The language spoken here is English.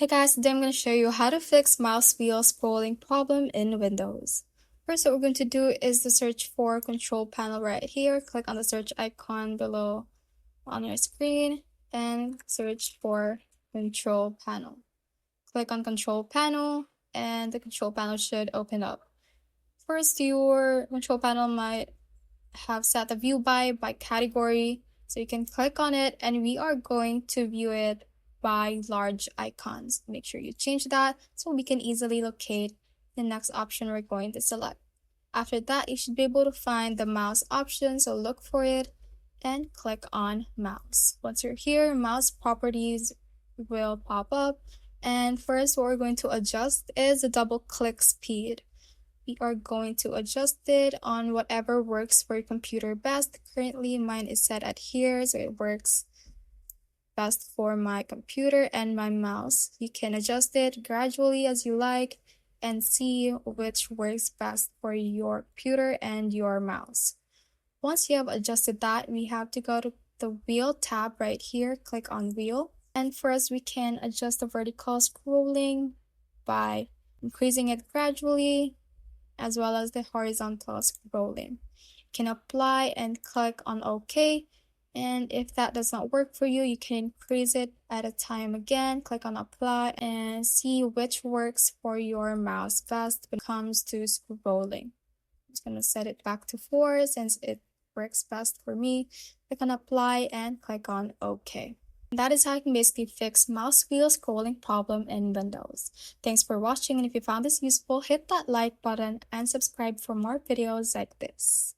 Hey guys, today I'm going to show you how to fix mouse wheel scrolling problem in Windows. First, what we're going to do is to search for control panel right here. Click on the search icon below on your screen and search for control panel. Click on control panel and the control panel should open up. First, your control panel might have set a view by category. So you can click on it and we are going to view it by large icons. Make sure you change that so we can easily locate the next option we're going to select. After that, you should be able to find the mouse option, so look for it and click on mouse. Once you're here, mouse properties will pop up, and first what we're going to adjust is the double click speed. We are going to adjust it on whatever works for your computer best. Currently mine is set at here, so it works best for my computer and my mouse. You can adjust it gradually as you like and see which works best for your computer and your mouse. Once you have adjusted that, we have to go to the wheel tab right here, click on wheel. And first we can adjust the vertical scrolling by increasing it gradually, as well as the horizontal scrolling. You can apply and click on OK. And if that does not work for you, you can increase it at a time again. Click on apply and see which works for your mouse best when it comes to scrolling. I'm just going to set it back to 4 since it works best for me. Click on apply and click on OK. That is how you can basically fix mouse wheel scrolling problem in Windows. Thanks for watching, and if you found this useful, hit that like button and subscribe for more videos like this.